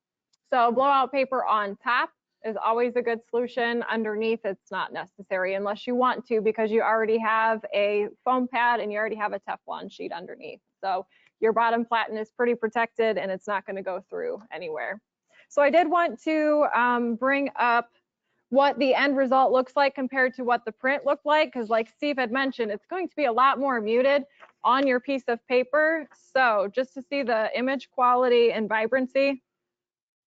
So blowout paper on top is always a good solution. Underneath, it's not necessary unless you want to, because you already have a foam pad and you already have a Teflon sheet underneath. So your bottom platen is pretty protected and it's not going to go through anywhere. So I did want to bring up what the end result looks like compared to what the print looked like, because like Steve had mentioned, it's going to be a lot more muted on your piece of paper. So just to see the image quality and vibrancy,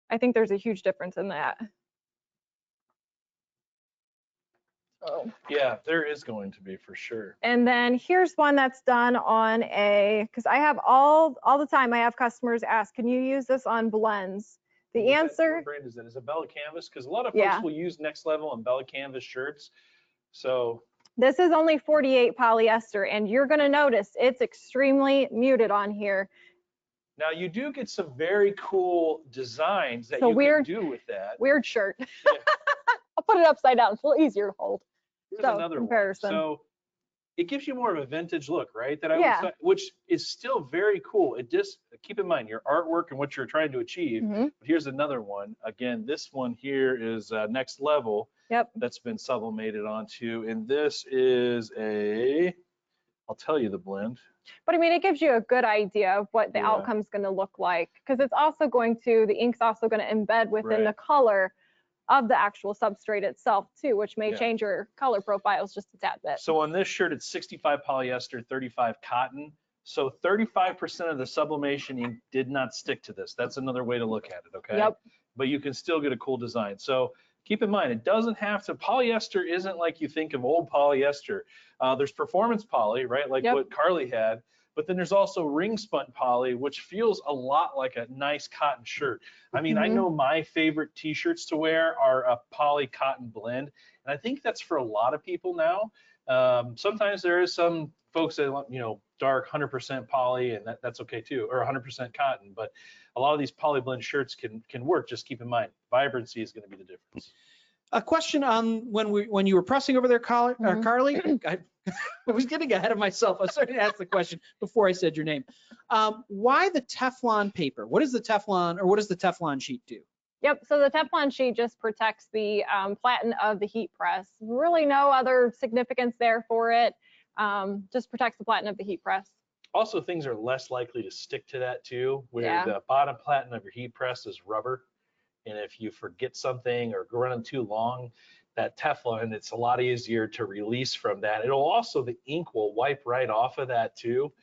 I think there's a huge difference in that. Oh. Yeah, there is going to be for sure. And then here's one that's done on because I have all the time I have customers ask, can you use this on blends? The answer. What brand is that? Is it Bella Canvas? Because a lot of folks will use Next Level and Bella Canvas shirts. So this is only 48 polyester, and you're going to notice it's extremely muted on here. Now you do get some very cool designs that you can do with that. Weird shirt. Yeah. I'll put it upside down. It's a little easier to hold. Here's another comparison. So it gives you more of a vintage look, right? That which is still very cool. It just, keep in mind your artwork and what you're trying to achieve. But here's another one. Again, this one here is Next Level. Yep. That's been sublimated onto, and this is I'll tell you the blend. But I mean, it gives you a good idea of what the outcome's going to look like, because it's also the ink's also going to embed within the color of the actual substrate itself too, which may change your color profiles just a tad bit. So on this shirt, it's 65 polyester, 35 cotton. So 35% of the sublimation ink did not stick to this. That's another way to look at it, okay? Yep. But you can still get a cool design. So keep in mind, it doesn't have to, polyester isn't like you think of old polyester. There's performance poly, right? Like what Karli had. But then there's also ring spun poly, which feels a lot like a nice cotton shirt. I mean, I know my favorite t-shirts to wear are a poly cotton blend. And I think that's for a lot of people now. Sometimes there is some folks that want, dark 100% poly, and that's okay too, or 100% cotton. But a lot of these poly blend shirts can work. Just keep in mind, vibrancy is going to be the difference. A question on when you were pressing over there, Karli. I was getting ahead of myself. I was starting to ask the question before I said your name. Why the Teflon paper? What is the Teflon, or what does the Teflon sheet do? Yep, so the Teflon sheet just protects the platen of the heat press. Really no other significance there for it. Just protects the platen of the heat press. Also, things are less likely to stick to that too, where the bottom platen of your heat press is rubber. And if you forget something or run them too long, that Teflon, it's a lot easier to release from that. It'll also, the ink will wipe right off of that too.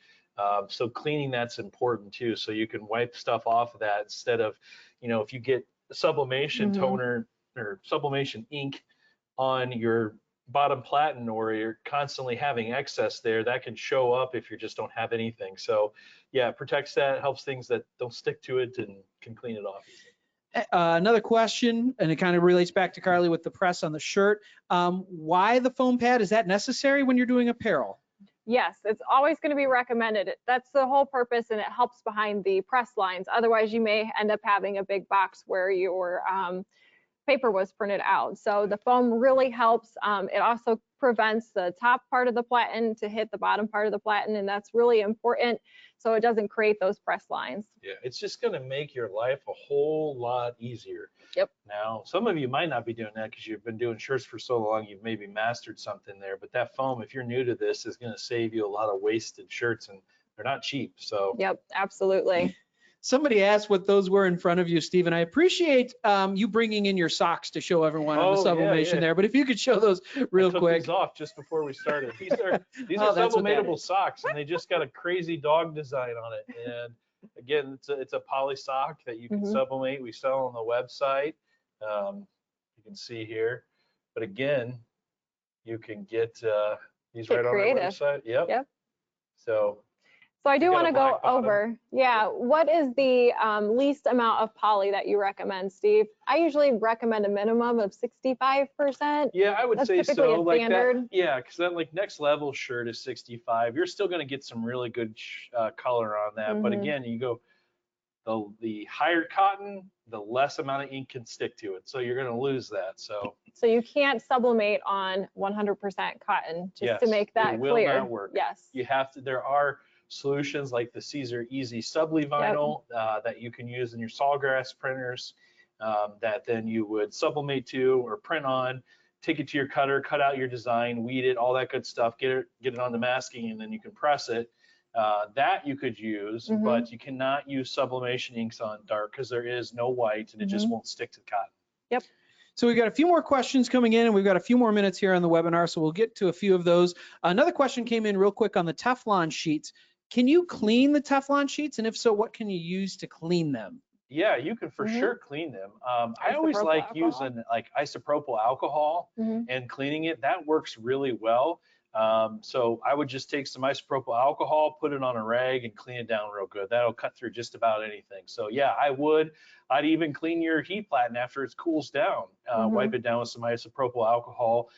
So cleaning that's important too. So you can wipe stuff off of that instead of, if you get sublimation toner or sublimation ink on your bottom platen or you're constantly having excess there, that can show up if you just don't have anything. So yeah, it protects that, helps things that don't stick to it, and can clean it off easily. Another question, and it kind of relates back to Karli with the press on the shirt. Why the foam pad? Is that necessary when you're doing apparel? Yes, it's always going to be recommended. That's the whole purpose, and it helps behind the press lines. Otherwise, you may end up having a big box where your paper was printed out. So the foam really helps. It also prevents the top part of the platen to hit the bottom part of the platen, and that's really important so it doesn't create those press lines. Yeah, it's just going to make your life a whole lot easier. Yep. Now, some of you might not be doing that because you've been doing shirts for so long, you've maybe mastered something there, but that foam, if you're new to this, is going to save you a lot of wasted shirts, and they're not cheap. So Yep, absolutely. Somebody asked what those were in front of you, Steve, and I appreciate you bringing in your socks to show everyone on the sublimation there. But if you could show those real quick. I took these off just before we started. These are Oh, sublimatable socks, and they just got a crazy dog design on it. And again, it's a poly sock that you can sublimate. We sell on the website. You can see here. But again, you can get these right on our website. Yep. So I do want to go over, what is the least amount of poly that you recommend, Steve? I usually recommend a minimum of 65%. Yeah, I would say That's typically so. a Like standard. that, yeah, because that like next level shirt is 65. You're still going to get some really good color on that. But again, you go the higher cotton, the less amount of ink can stick to it. So you're going to lose that. So you can't sublimate on 100% cotton, just to make that clear. It will not work. Yes. You have to, there are solutions like the Caesar Easy Subli Vinyl that you can use in your Sawgrass printers that then you would sublimate to or print on, take it to your cutter, cut out your design, weed it, all that good stuff, get it on the masking, and then you can press it. That you could use, but you cannot use sublimation inks on dark because there is no white and it just won't stick to cotton. Yep. So we've got a few more questions coming in, and we've got a few more minutes here on the webinar, so we'll get to a few of those. Another question came in real quick on the Teflon sheets. Can you clean the Teflon sheets? And if so, what can you use to clean them? Yeah, you can for sure clean them. I always like using like isopropyl alcohol and cleaning it. That works really well. So I would just take some isopropyl alcohol, put it on a rag, and clean it down real good. That'll cut through just about anything. So yeah, I'd even clean your heat platen after it cools down. Wipe it down with some isopropyl alcohol.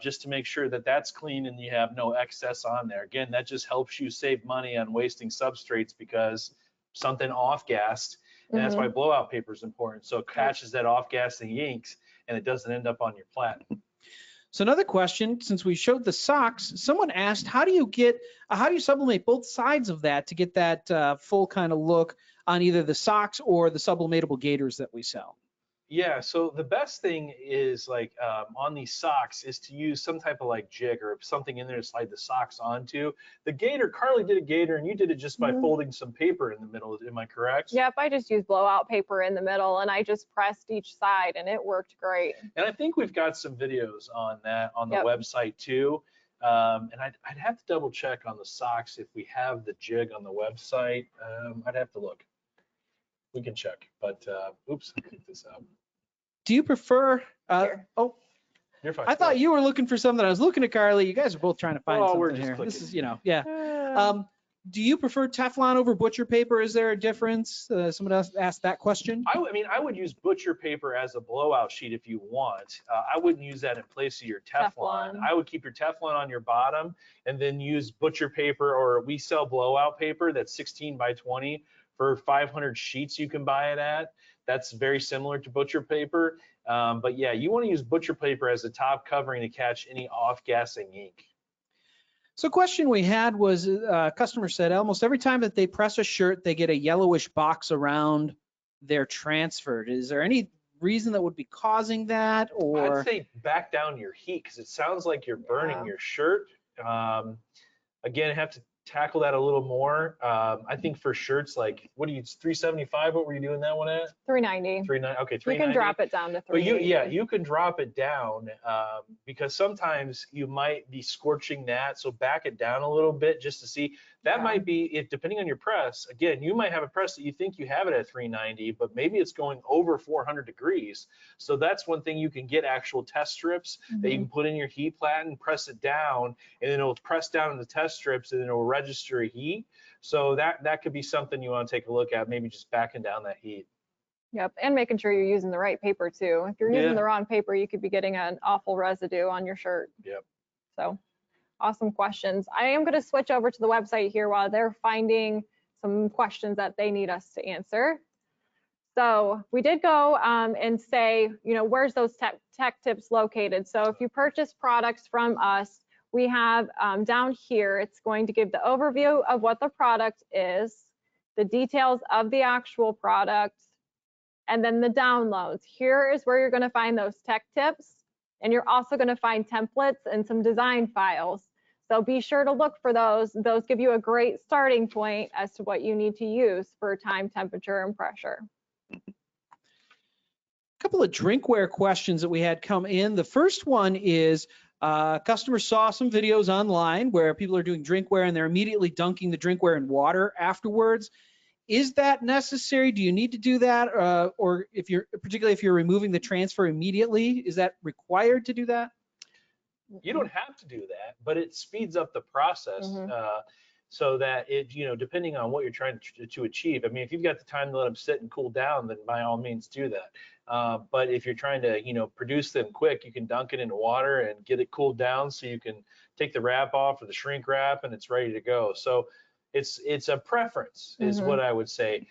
Just to make sure that that's clean and you have no excess on there. Again, that just helps you save money on wasting substrates because something off-gassed, and that's why blowout paper is important. So it catches that off-gassing inks and it doesn't end up on your platen. So another question, since we showed the socks, someone asked, how do you sublimate both sides of that to get that full kind of look on either the socks or the sublimatable gaiters that we sell? Yeah, so the best thing is like on these socks is to use some type of like jig or something in there to slide the socks onto. The gaiter, Karli did a gaiter and you did it just by folding some paper in the middle. Am I correct? Yep, I just used blowout paper in the middle and I just pressed each side and it worked great. And I think we've got some videos on that on the website too. And I'd have to double check on the socks if we have the jig on the website. I'd have to look. We can check, but oops, I picked this up. Do you prefer, oh, you're fine. I thought you were looking for something. I was looking at Karli. You guys are both trying to find something we're just here. clicking. This is, yeah. Do you prefer Teflon over butcher paper? Is there a difference? Someone else asked that question. I would use butcher paper as a blowout sheet if you want. I wouldn't use that in place of your Teflon. I would keep your Teflon on your bottom and then use butcher paper, or we sell blowout paper that's 16 by 20 for 500 sheets you can buy it at. That's very similar to butcher paper. But yeah, you want to use butcher paper as a top covering to catch any off-gassing ink. So question we had was, a customer said almost every time that they press a shirt, they get a yellowish box around their transfer. Is there any reason that would be causing that? Or I'd say back down your heat because it sounds like you're burning your shirt. Again, have to tackle that a little more. I think for shirts, like, what do you, 375? What were you doing that one at? 390. 390. Okay, 390. You can drop it down to 380. But you can drop it down because sometimes you might be scorching that. So back it down a little bit just to see. That Yeah. might be, if depending on your press, again, you might have a press that you think you have it at 390, but maybe it's going over 400 degrees. So that's one thing, you can get actual test strips that you can put in your heat plat and press it down, and then it'll press down in the test strips and then it'll register a heat. So that could be something you want to take a look at, maybe just backing down that heat. Yep, and making sure you're using the right paper too. If you're using Yeah. the wrong paper, you could be getting an awful residue on your shirt. Yep. So awesome questions. I am going to switch over to the website here while they're finding some questions that they need us to answer. So we did go and say, you know, where's those tech tips located? So if you purchase products from us, we have down here, it's going to give the overview of what the product is, the details of the actual product, and then the downloads. Here is where you're going to find those tech tips, and you're also going to find templates and some design files. So be sure to look for those. Those give you a great starting point as to what you need to use for time, temperature, and pressure. A couple of drinkware questions that we had come in. The first one is, customers saw some videos online where people are doing drinkware and they're immediately dunking the drinkware in water afterwards. Is that necessary? Do you need to do that? Or particularly if you're removing the transfer immediately, is that required to do that? You don't have to do that, but it speeds up the process. So that it, you know, depending on what you're trying to achieve. I mean, if you've got the time to let them sit and cool down, then by all means do that. But if you're trying to, you know, produce them quick, you can dunk it into water and get it cooled down so you can take the wrap off or the shrink wrap and it's ready to go. So it's a preference is what I would say.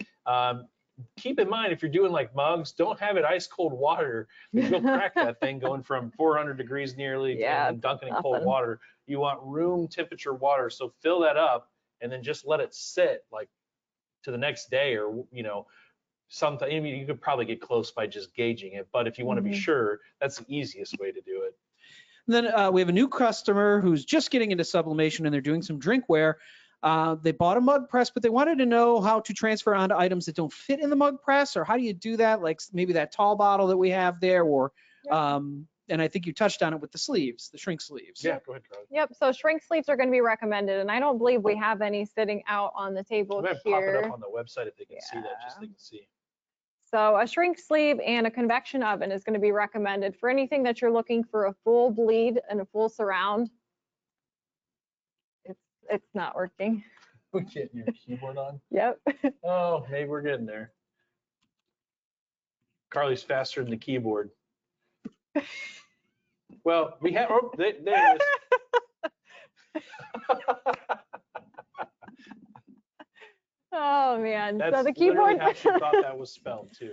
Keep in mind, if you're doing like mugs, don't have it ice cold water. You'll crack that thing going from 400 degrees nearly and dunking in cold water. You want room temperature water, so fill that up and then just let it sit like to the next day, or you know, something. I mean, you could probably get close by just gauging it, but if you want to be sure, that's the easiest way to do it. And then we have a new customer who's just getting into sublimation and they're doing some drinkware. They bought a mug press, but they wanted to know how to transfer onto items that don't fit in the mug press, or how do you do that? Like maybe that tall bottle that we have there, or and I think you touched on it with the sleeves, the shrink sleeves. Yeah, go ahead, Karli. Yep, so shrink sleeves are going to be recommended, and I don't believe we have any sitting out on the table I'm gonna here. pop it up on the website if they can see that, just so they can see. So a shrink sleeve and a convection oven is going to be recommended for anything that you're looking for a full bleed and a full surround. It's not working. We getting your keyboard on? Yep. Oh, maybe we're getting there. Karli's faster than the keyboard. Well, we have, oh, there it is. Oh man, That's so the keyboard. how she thought that was spelled too.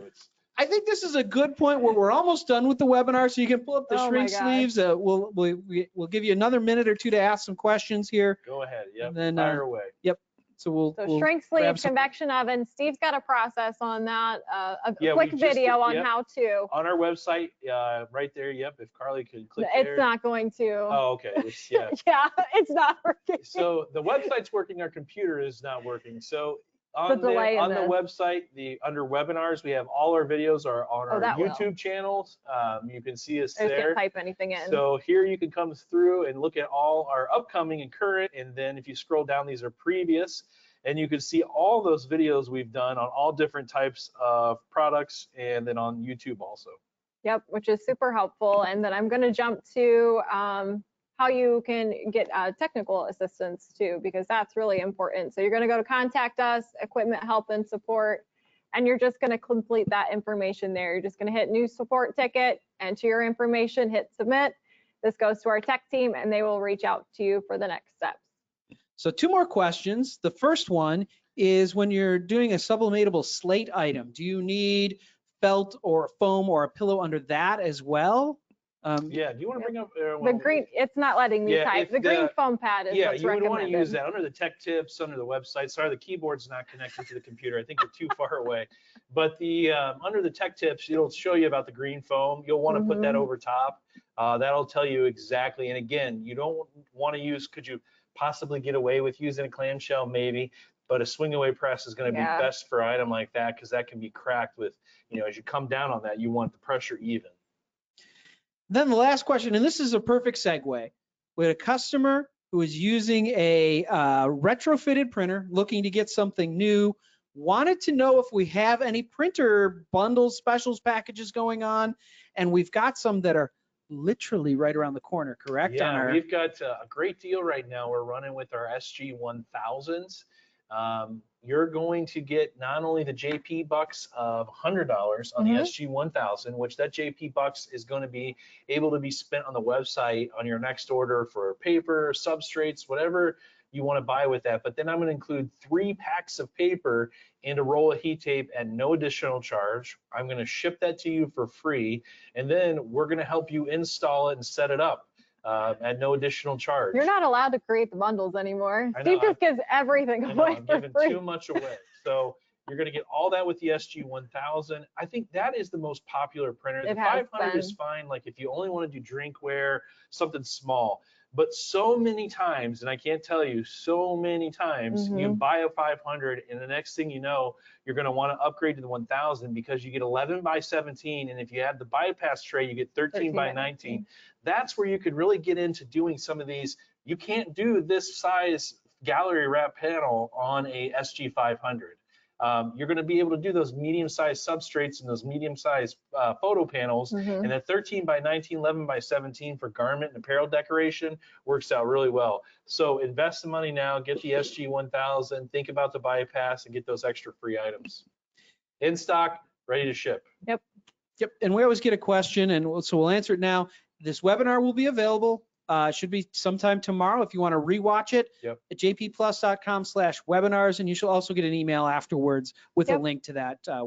I think this is a good point where we're almost done with the webinar, so you can pull up the shrink gosh. sleeves. We'll give you another minute or two to ask some questions here. Go ahead. Yep. And then, fire away. Yep. So we'll Shrink sleeve, grab some- convection oven. Steve's got a process on that, a Yeah, quick we just video did- on yep. how to. On our website, right there. Yep. If Karli could click It's there. not going to. Oh, okay. Yeah. Yeah, it's not working. So the website's working. Our computer is not working. So The on delay in on the this. website, under webinars, we have all our videos are on our that will. YouTube channels. You can see us I just there. can't type anything in. So here you can come through and look at all our upcoming and current, and then if you scroll down, these are previous, and you can see all those videos we've done on all different types of products, and then on YouTube also. Yep, which is super helpful. And then I'm going to jump to how you can get technical assistance too, because that's really important. So you're going to go to contact us, equipment help and support, and you're just going to complete that information there. You're just going to hit new support ticket, enter your information, hit submit. This goes to our tech team and they will reach out to you for the next steps. So 2 more questions. The first one is, when you're doing a sublimatable slate item, do you need felt or foam or a pillow under that as well? Yeah, do you want to bring up The green, it's not letting me type. if The green foam pad is what's you would recommended. want to use that under the tech tips, under the website. Sorry, the keyboard's not connected to the computer. I think you're too far away. But the under the tech tips, it'll show you about the green foam. You'll want to put that over top. That'll tell you exactly. And again, you don't want to use, could you possibly get away with using a clamshell? Maybe. But a swing away press is going to be best for an item like that, because that can be cracked with, you know, as you come down on that, you want the pressure even. Then the last question, and this is a perfect segue. We had a customer who is using a retrofitted printer, looking to get something new, wanted to know if we have any printer bundles, specials, packages going on, and we've got some that are literally right around the corner, correct? Yeah, we've got a great deal right now. We're running with our SG-1000s. You're going to get not only the JP bucks of $100 on the SG-1000, which that JP bucks is going to be able to be spent on the website on your next order for paper, substrates, whatever you want to buy with that. But then I'm going to include 3 packs of paper and a roll of heat tape at no additional charge. I'm going to ship that to you for free, and then we're going to help you install it and set it up at no additional charge. You're not allowed to create the bundles anymore. I know, Steve just gives everything away I'm for giving free. too much away. So you're going to get all that with the SG-1000. I think that is the most popular printer. The 500 is fine, like if you only want to do drinkware, something small. But so many times, and I can't tell you, so many times, you buy a 500 and the next thing you know, you're going to want to upgrade to the 1000 because you get 11 by 17, and if you add the bypass tray, you get 13 by 19. That's where you could really get into doing some of these. You can't do this size gallery wrap panel on a SG-500. You're going to be able to do those medium-sized substrates and those medium-sized photo panels, and that 13 by 19, 11 by 17 for garment and apparel decoration works out really well. So invest the money now, get the SG-1000, think about the bypass, and get those extra free items. In stock, ready to ship. Yep, and we always get a question, and so we'll answer it now. This webinar will be available. Should be sometime tomorrow if you want to rewatch it at jpplus.com/webinars, and you should also get an email afterwards with a link to that to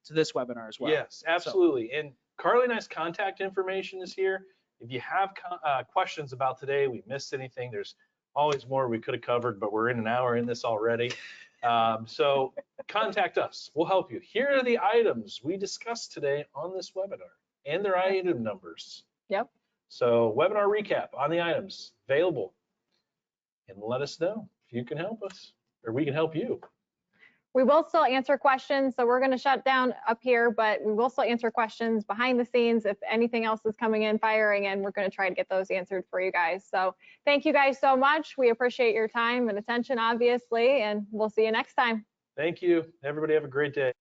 this webinar as well. Yes, absolutely. So. And Karli and I's contact information is here. If you have questions about today, we missed anything, there's always more we could have covered, but we're in an hour in this already. So contact us. We'll help you. Here are the items we discussed today on this webinar and their item numbers. Yep. So webinar recap on the items available, and let us know if you can help us or we can help you. We will still answer questions. So we're going to shut down up here, but we will still answer questions behind the scenes. If anything else is coming in, firing in, we're going to try to get those answered for you guys. So thank you guys so much. We appreciate your time and attention, obviously, and we'll see you next time. Thank you. Everybody have a great day.